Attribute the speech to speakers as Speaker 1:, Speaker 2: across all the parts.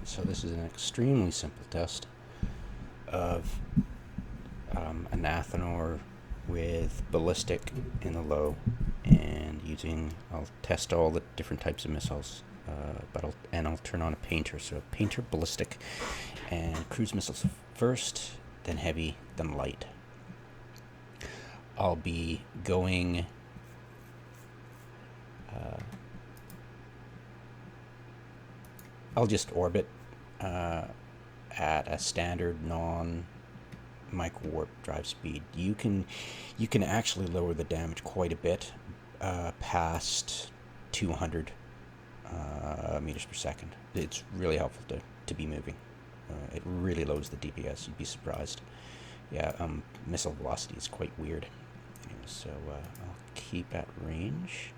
Speaker 1: So this is an extremely simple test of an athanor with ballistic in the low, and I'll test all the different types of missiles, I'll turn on a painter. So painter, ballistic, and cruise missiles first, then heavy, then light. I'll be going I'll just orbit at a standard non-micro warp drive speed. You can actually lower the damage quite a bit past 200 meters per second. It's really helpful to be moving. It really lowers the DPS. You'd be surprised. Yeah, missile velocity is quite weird. Anyway, so I'll keep at range.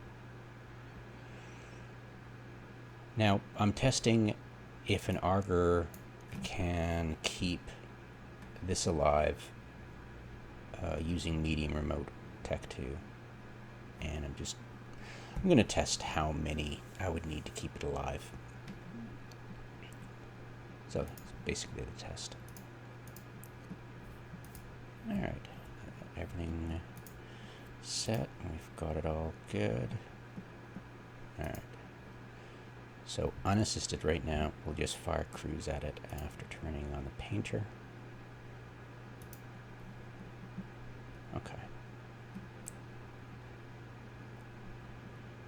Speaker 1: Now, I'm testing if an auger can keep this alive using medium remote tech 2. And I'm going to test how many I would need to keep it alive. So, that's basically the test. Alright, everything set. We've got it all good. Alright. So unassisted right now, we'll just fire cruise at it after turning on the painter. Okay.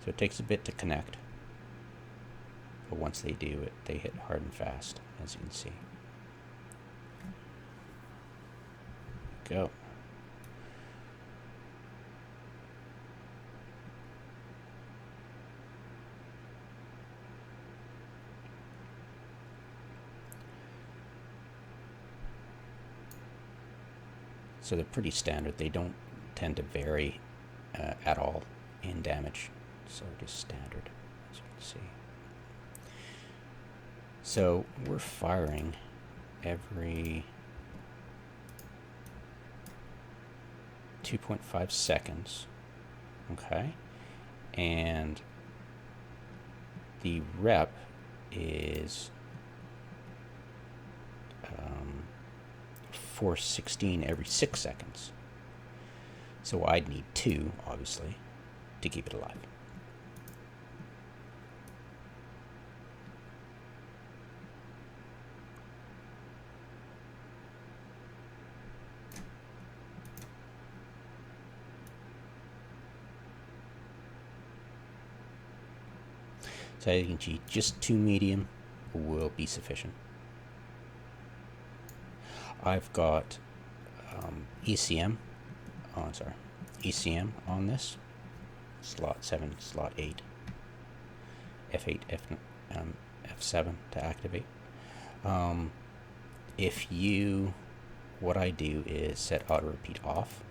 Speaker 1: So it takes a bit to connect, but once they do it, they hit hard and fast, as you can see. Go. So they're pretty standard. They don't tend to vary at all in damage. So just standard, as you can see. So we're firing every 2.5 seconds. Okay. And the rep is 416 every 6 seconds. So I'd need 2, obviously, to keep it alive. So as you can see, just 2 medium will be sufficient. I've got ECM on this, slot 7, slot 8, F8, F7 to activate. What I do is set auto repeat off,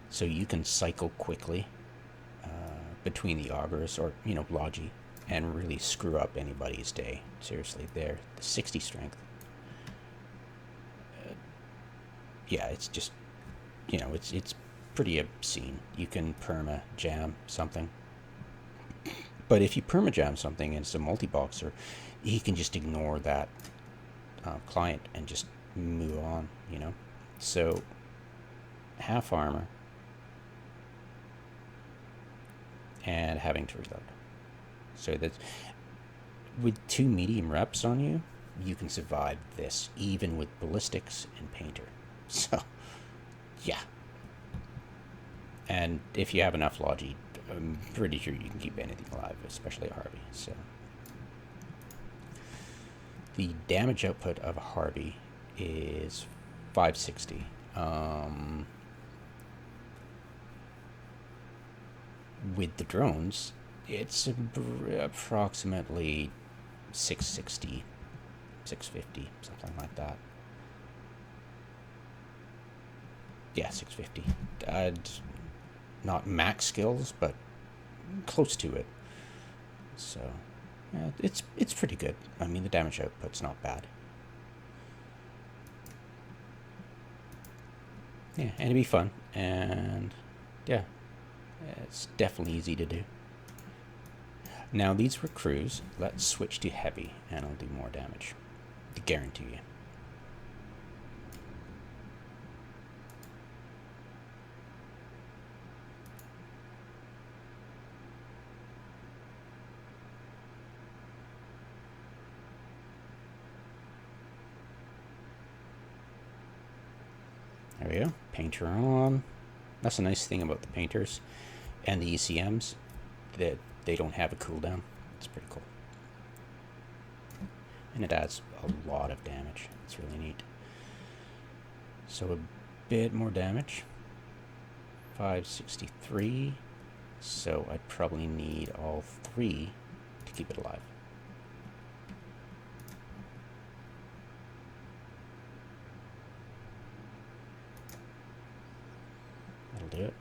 Speaker 1: so you can cycle quickly between the augers or Logi and really screw up anybody's day. Seriously, the 60 strength. Yeah, it's just, it's pretty obscene. You can perma jam something, but if you perma jam something and it's a multi-boxer, he can just ignore that client and just move on. So half armor and having to reload. So that's with 2 medium reps on you, you can survive this even with ballistics and painter. So, yeah. And if you have enough Logi, I'm pretty sure you can keep anything alive, especially a Harby. So, the damage output of a Harby is 560. With the drones, it's approximately 660, 650, something like that. Yeah, 650. Not max skills, but close to it. So, yeah, it's pretty good. I mean, the damage output's not bad. Yeah, and it'd be fun, and yeah, it's definitely easy to do. Now these were crews. Let's switch to heavy and I'll do more damage. I guarantee you. There we go. Painter on. That's a nice thing about the painters and the ECMs, that they don't have a cooldown. It's pretty cool. And it adds a lot of damage. It's really neat. So a bit more damage. 563. So I'd probably need all 3 to keep it alive. That'll do it.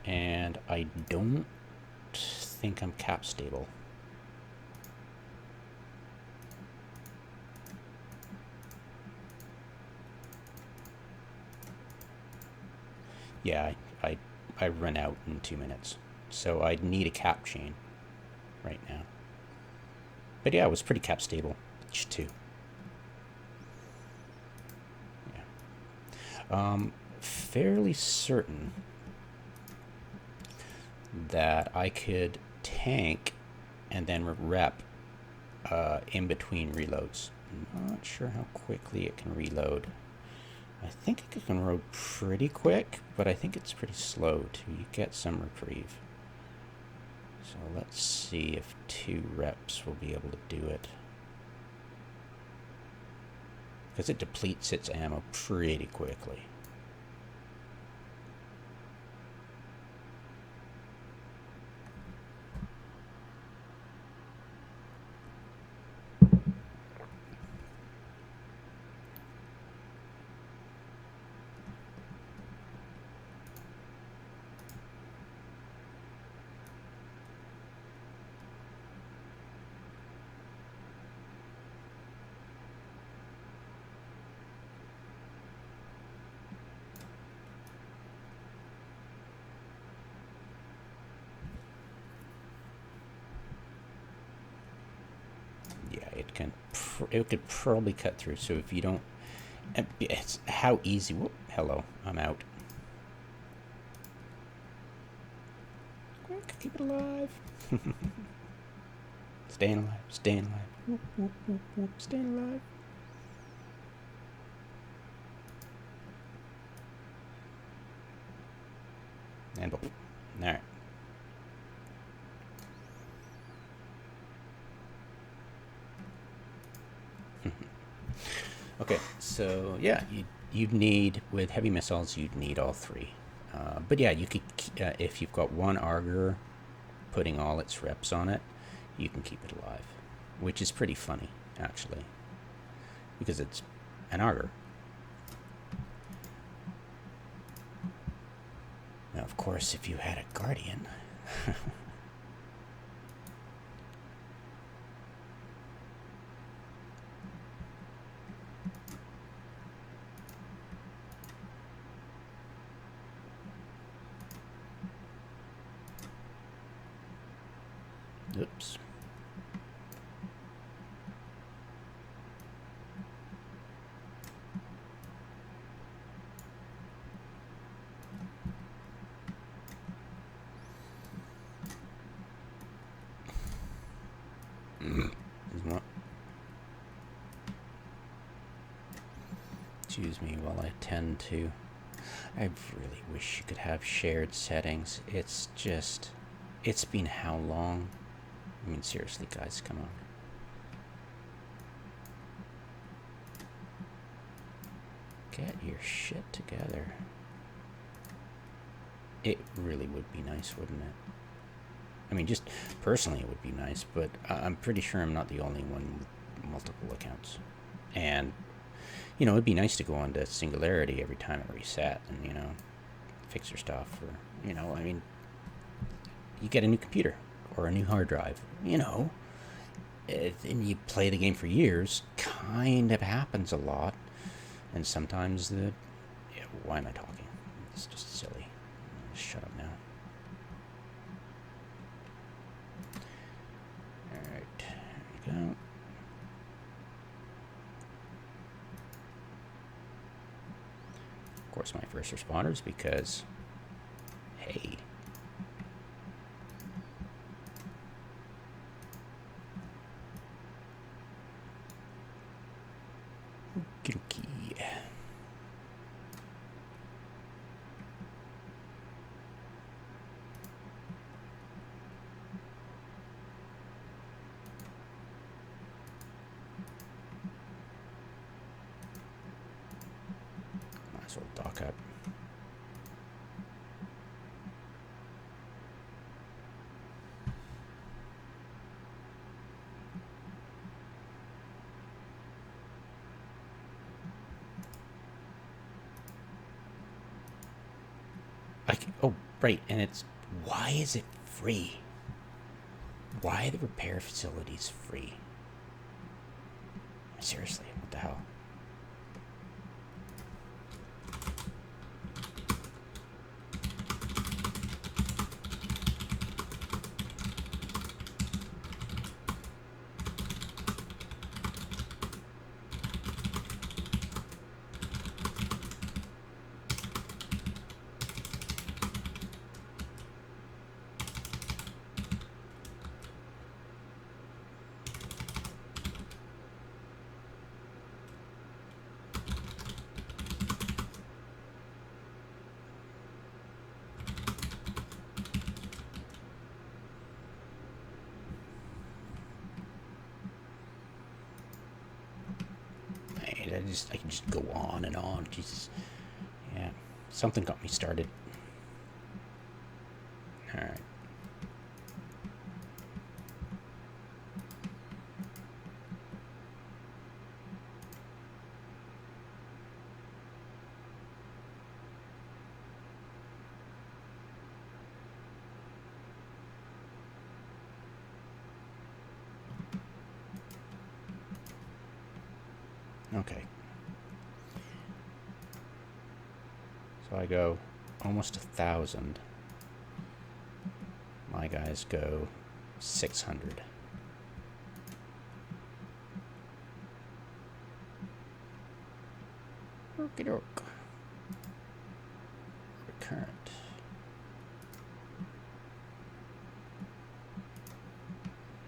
Speaker 1: And I don't think I'm cap stable. Yeah, I run out in 2 minutes. So I'd need a cap chain right now. But yeah, it was pretty cap stable too. Yeah. Fairly certain that I could tank and then rep in between reloads. I'm not sure how quickly it can reload. I think it can reload pretty quick, but I think it's pretty slow too. You get some reprieve. So let's see if 2 reps will be able to do it. Because it depletes its ammo pretty quickly. It could probably cut through. So if you don't, it's how easy. Whoop, hello, I'm out. Quick, keep it alive. Staying alive, staying alive. Whoop, whoop, whoop, whoop, staying alive. And boom. All right. Okay, so yeah, you'd need, with heavy missiles, you'd need all 3. But yeah, you could, if you've got one Auger putting all its reps on it, you can keep it alive, which is pretty funny, actually, because it's an Auger. Now, of course, if you had a Guardian... Oops. Excuse me while I tend to... I really wish you could have shared settings. It's just... It's been how long? I mean, seriously, guys, come on. Get your shit together. It really would be nice, wouldn't it? I mean, just personally it would be nice, but I'm pretty sure I'm not the only one with multiple accounts. And, you know, it'd be nice to go on to Singularity every time it reset and, you know, fix your stuff. Or, you know, I mean, you get a new computer or a new hard drive, you know, and you play the game for years, kind of happens a lot. And sometimes the... Yeah, why am I talking? It's just silly. Shut up now. course, my first responders, because, hey. Okey-dokey. Might as well dock up. Oh, right, and it's, why is it free? Why are the repair facilities free? Seriously, what the hell? I can just go on and on. Jesus. Yeah. Something got me started. Alright. Okay. So I go almost 1,000. My guys go 600. Okie doke. Recurrent.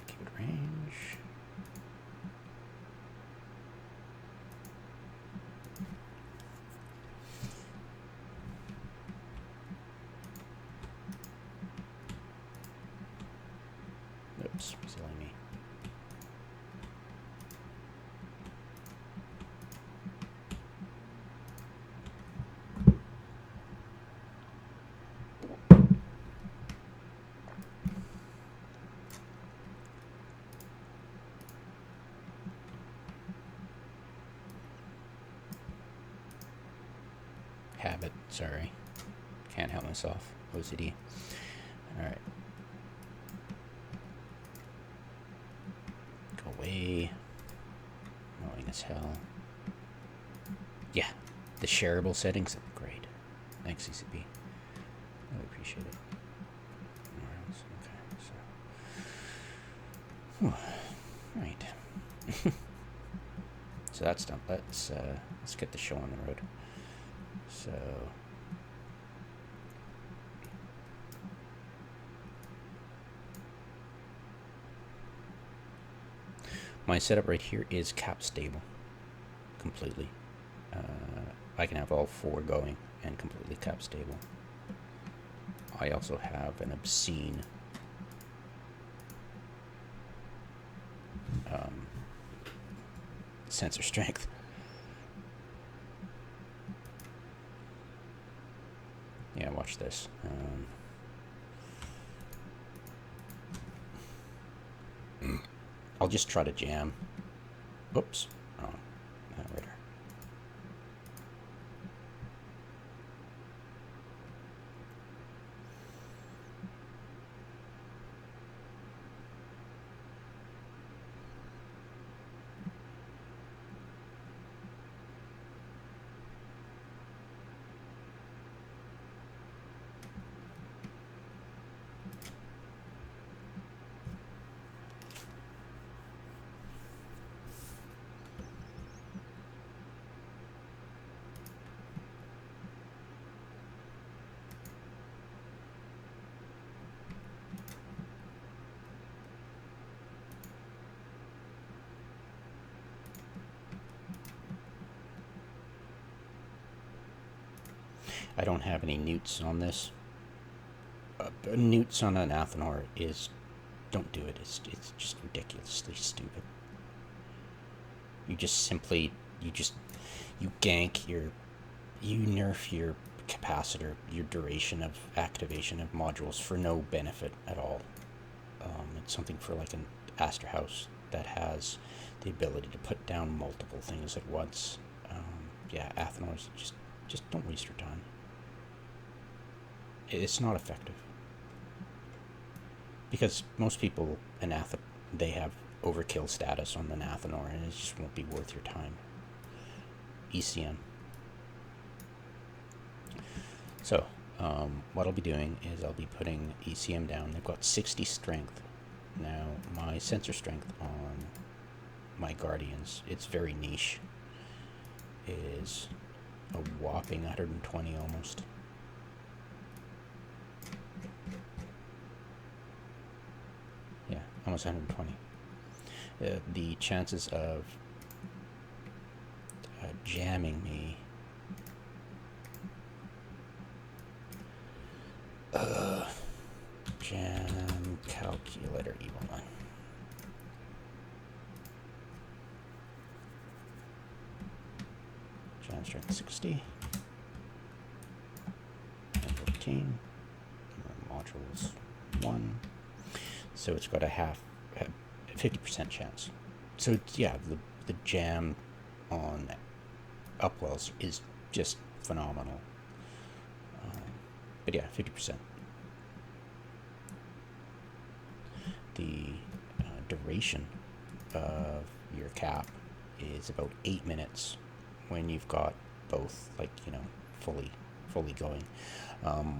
Speaker 1: Keep it range. Oops, silly me. Habit, sorry. Can't help myself. OCD. Alright. Go away. Annoying as hell. Yeah, the shareable settings, that'd be great. Thanks, CCP. Really appreciate it. Okay, so. Right. So that's done. Let's get the show on the road. So. My setup right here is cap stable. Completely. I can have all 4 going and completely cap stable. I also have an obscene sensor strength. Yeah, watch this. I'll just try to jam. Oops, wrong. Right. I don't have any newts on this. Newts on an athanor is, don't do it. It's just ridiculously stupid. You just simply, you gank you nerf your capacitor, your duration of activation of modules for no benefit at all. It's something for like an Aster House that has the ability to put down multiple things at once. Yeah, athanors, just don't waste your time. It's not effective. Because most people they have overkill status on an athanor, and it just won't be worth your time. ECM. So, what I'll be doing is I'll be putting ECM down. They've got 60 strength. Now, my sensor strength on my Guardians, it's very niche, is a whopping 120 almost. Yeah, almost 120. The chances of jamming me jam calculator evil one. Jam strength 60. 15. Modules 1. So it's got a 50% chance. So yeah, the jam on upwells is just phenomenal. But yeah, 50%. The duration of your cap is about 8 minutes when you've got both, like, fully going.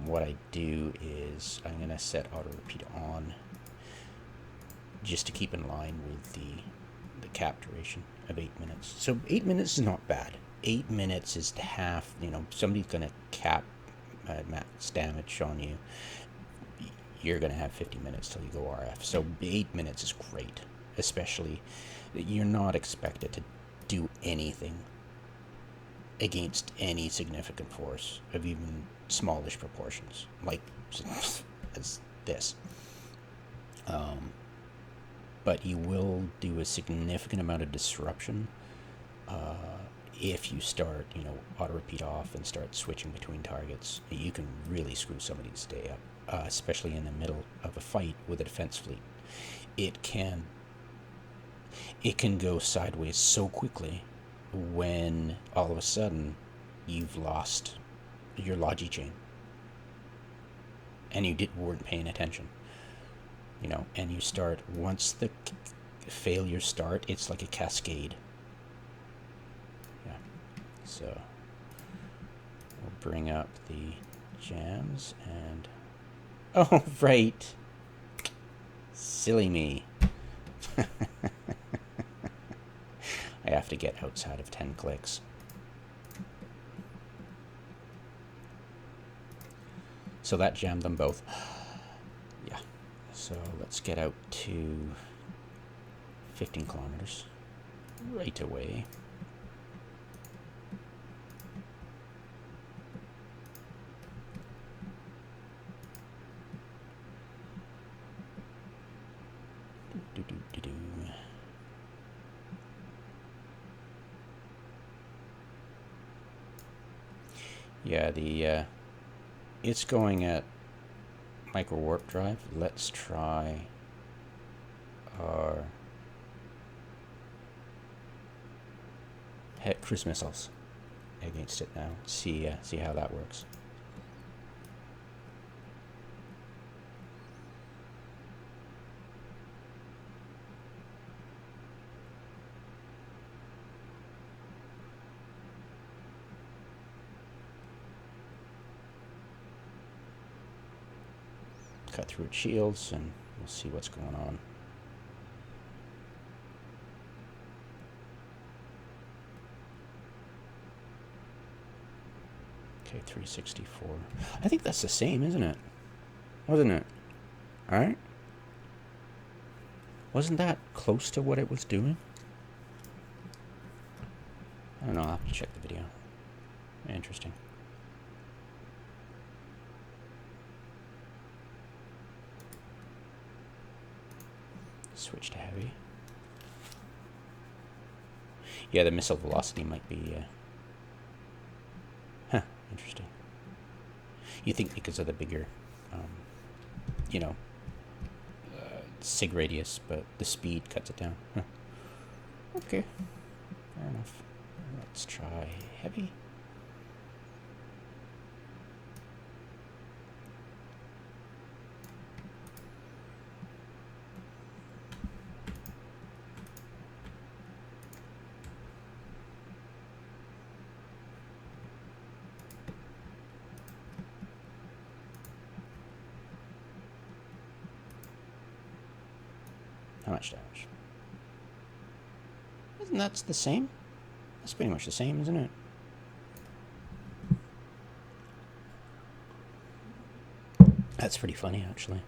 Speaker 1: What I do is I'm gonna set auto repeat on just to keep in line with the cap duration of 8 minutes. So 8 minutes is not bad. 8 minutes is half. Somebody's gonna cap max damage on you. You're gonna have 50 minutes till you go RF. So 8 minutes is great, especially you're not expected to do anything against any significant force of even smallish proportions, like as this. But you will do a significant amount of disruption if you start, auto repeat off and start switching between targets. You can really screw somebody's day up, especially in the middle of a fight with a defense fleet. It can go sideways so quickly when all of a sudden you've lost your logi chain and you weren't paying attention. And you start, once the failures start, it's like a cascade. Yeah. So we'll bring up the jams and, oh, right. Silly me. I have to get outside of 10 clicks. So that jammed them both. Yeah. So let's get out to 15 kilometers right away. Yeah, it's going at micro warp drive. Let's try our cruise missiles against it now. See how that works. Cut through its shields and we'll see what's going on. Okay, 364. I think that's the same, isn't it? Wasn't it? Alright. Wasn't that close to what it was doing? I don't know, I'll have to check the video. Interesting. switch to heavy. Yeah, the missile velocity might be... interesting. You think because of the bigger, you know, sig radius, but the speed cuts it down. Huh. Okay, fair enough. Let's try heavy. How much damage? Isn't that the same? That's pretty much the same, isn't it? That's pretty funny, actually.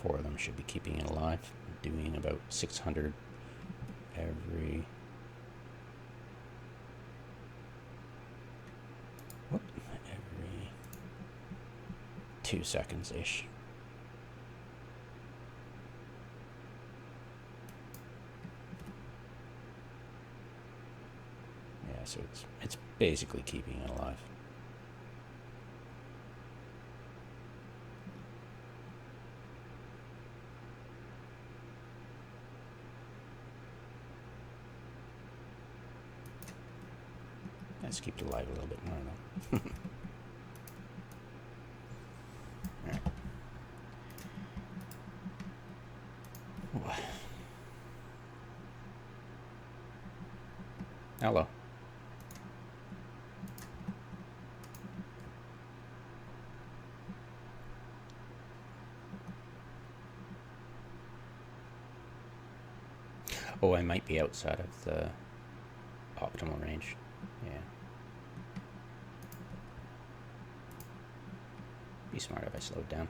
Speaker 1: Four of them should be keeping it alive, doing about 600 every... every 2 seconds-ish. Yeah, so it's basically keeping it alive. Let's keep it alive a little bit more, though. Right. Hello. Oh, I might be outside of the optimal range. Yeah. Be smart if I slowed down.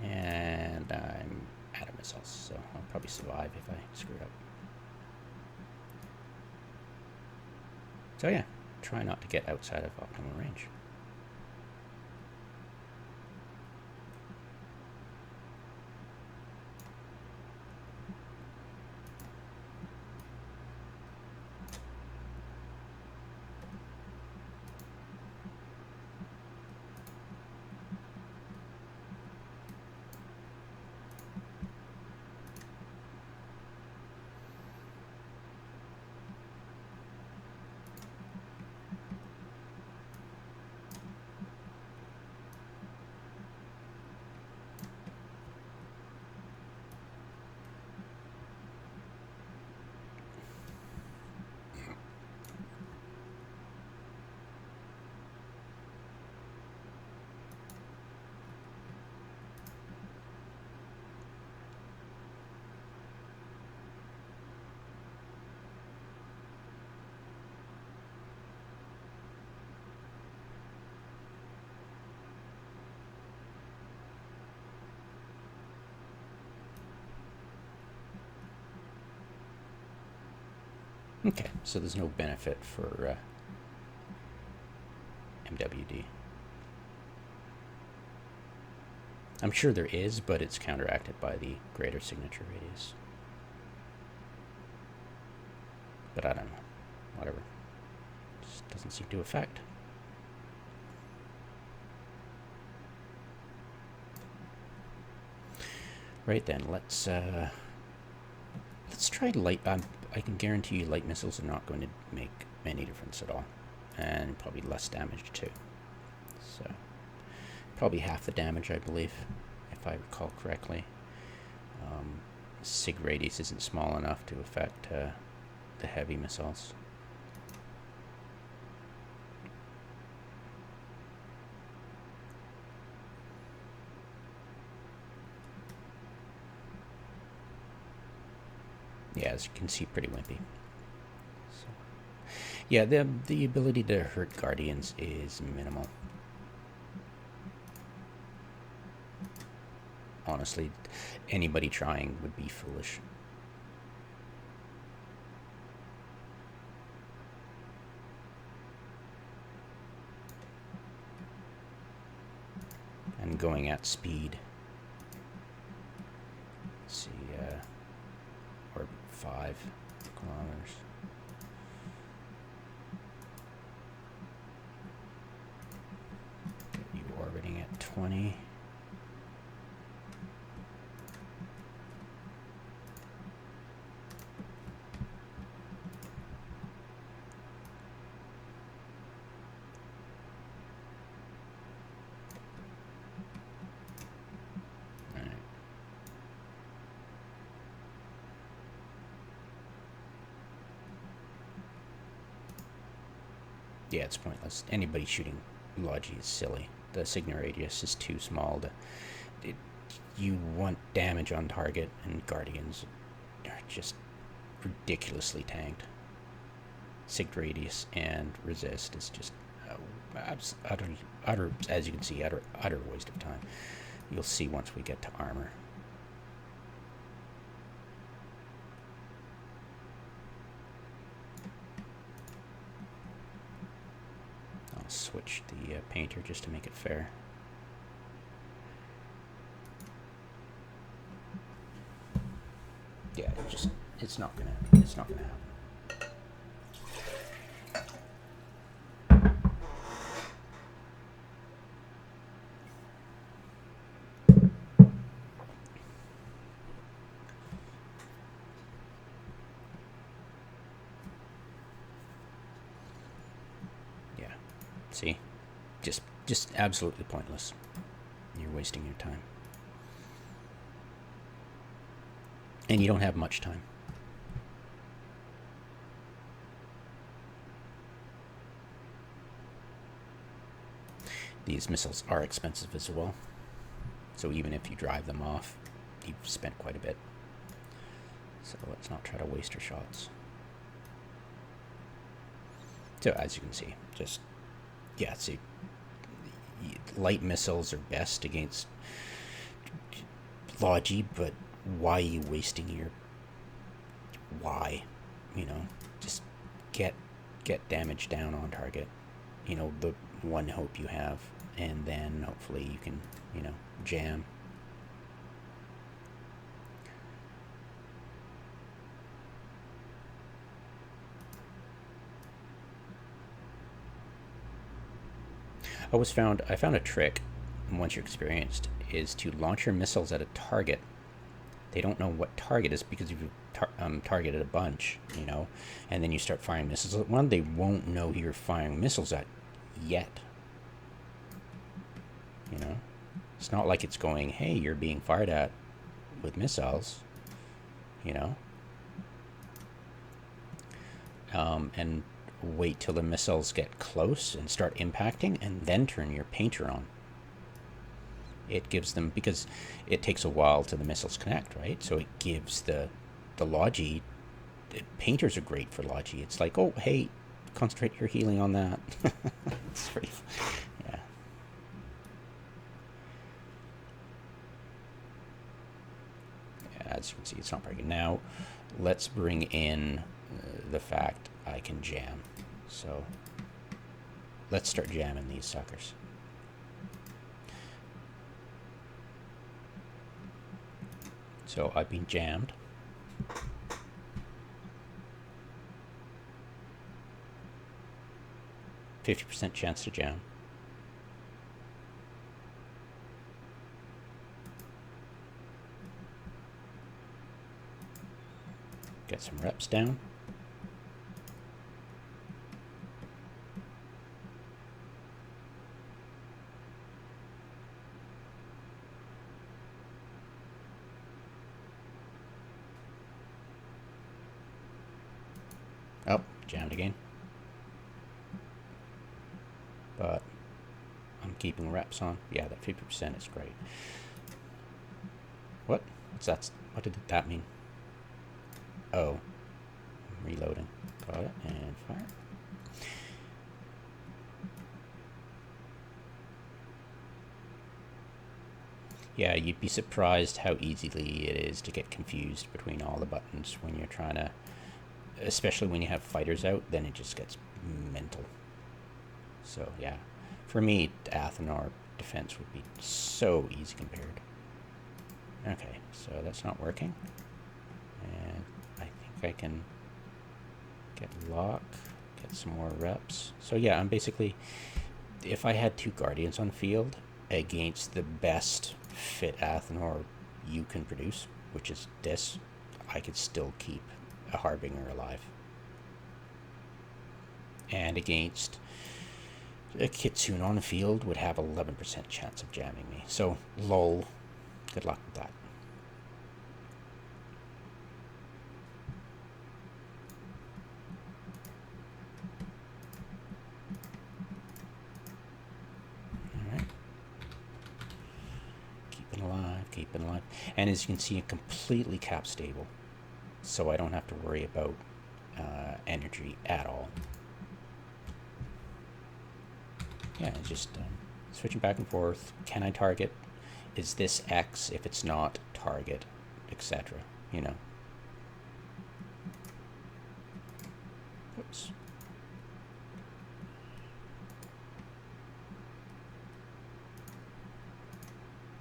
Speaker 1: And I'm out of missiles, so I'll probably survive if I screw it up. So yeah, try not to get outside of optimal range. Okay, so there's no benefit for MWD. I'm sure there is, but it's counteracted by the greater signature radius. But I don't know. Whatever. Just doesn't seem to affect. Right then, let's try light. I can guarantee you light missiles are not going to make any difference at all, and probably less damage too. So probably half the damage, I believe, if I recall correctly. Sig radius isn't small enough to affect the heavy missiles. Yeah, as you can see, pretty wimpy. So, yeah, the ability to hurt guardians is minimal. Honestly, anybody trying would be foolish. And going at speed. Let's see, or 5 kilometers. Get you orbiting at 20. Yeah, it's pointless. Anybody shooting Logi is silly. The signal radius is too small. You want damage on target, and Guardians are just ridiculously tanked. Sig radius and resist is just utter, as you can see, utter waste of time. You'll see once we get to armor. I'll switch the painter just to make it fair. Yeah, it's not gonna happen. Yeah, see, just absolutely pointless. You're wasting your time. And you don't have much time. These missiles are expensive as well. So even if you drive them off, you've spent quite a bit. So let's not try to waste our shots. So as you can see, just, yeah, see, light missiles are best against Logi, but why are you wasting your, why? You know, just get damage down on target. You know, the one hope you have, and then hopefully you can, you know, jam. I found a trick, once you're experienced, is to launch your missiles at a target. They don't know what target is because you've targeted a bunch, you know, and then you start firing missiles at one. They won't know who you're firing missiles at yet. You know, it's not like it's going, hey, you're being fired at with missiles, you know, and wait till the missiles get close and start impacting, and then turn your painter on. It gives them, because it takes a while till the missiles connect, right? So it gives the Logi, painters are great for Logi. It's like, oh, hey, concentrate your healing on that. It's pretty, yeah. As you can see, it's not breaking. Now, let's bring in the fact I can jam. So let's start jamming these suckers. So I've been jammed. %50 chance to jam. Get some reps down. Oh, jammed again. But I'm keeping reps on. Yeah, that 50% is great. What? What did that mean? Oh, reloading. Got it, and fire. Yeah, you'd be surprised how easily it is to get confused between all the buttons when you're trying to, especially when you have fighters out, then it just gets mental. So yeah, for me, athanor defense would be so easy compared. Okay, so that's not working. And I think I can get lock, get some more reps. So yeah, I'm basically, if I had 2 guardians on field against the best fit athanor you can produce, which is this, I could still keep a harbinger alive. And against a kitsune on the field would have 11% chance of jamming me. So lol, good luck with that. Keeping alive. And as you can see, completely cap stable. So I don't have to worry about energy at all. Yeah, just switching back and forth. Can I target? Is this X? If it's not, target, etc. You know. Oops.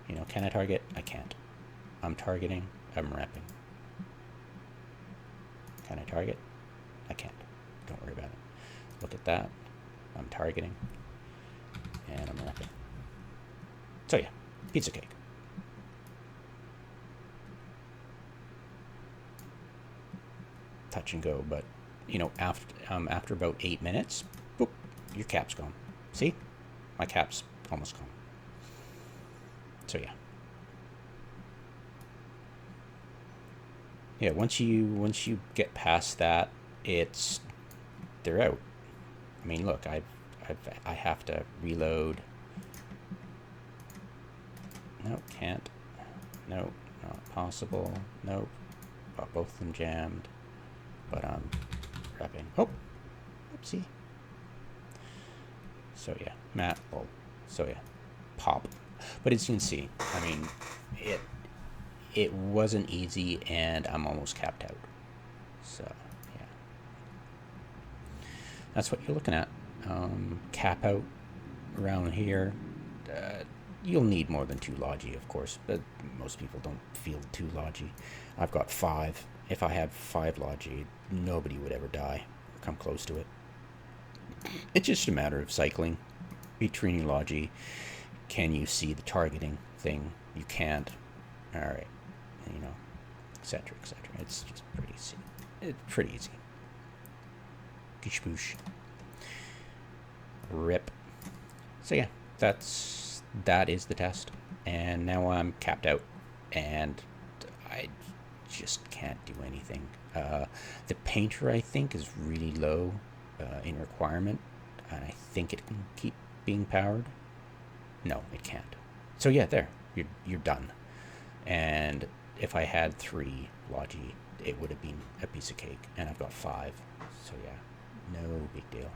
Speaker 1: You know, can I target? I can't. I'm targeting. I'm repping. Can I target? I can't. Don't worry about it. Look at that. I'm targeting. And I'm repping. So yeah, pizza cake. Touch and go, but you know, after about 8 minutes, boop, your cap's gone. See? My cap's almost gone. So yeah. Yeah, once you get past that, they're out. I mean, look, I have to reload. Nope, can't. Nope, not possible. Nope. Got both of them jammed. But I'm repping. Oh, oopsie. So yeah, Matt. Oh, so yeah, pop. But as you can see, I mean, it wasn't easy, and I'm almost capped out. So yeah, that's what you're looking at. Cap out around here. You'll need more than 2 logi, of course, but most people don't field 2 logi. I've got 5. If I had 5 logi, nobody would ever die or come close to it. It's just a matter of cycling between your logi. Can you see the targeting thing? You can't. All right, you know, etc., etc. It's just pretty easy. It's pretty easy. Gishboosh. Rip. So yeah, that is the test, and now I'm capped out, and I just can't do anything. The painter, I think, is really low in requirement, and I think it can keep being powered. No, it can't. So yeah, there, you're done. And if I had 3 logi, it would have been a piece of cake, and I've got 5. So yeah, no big deal.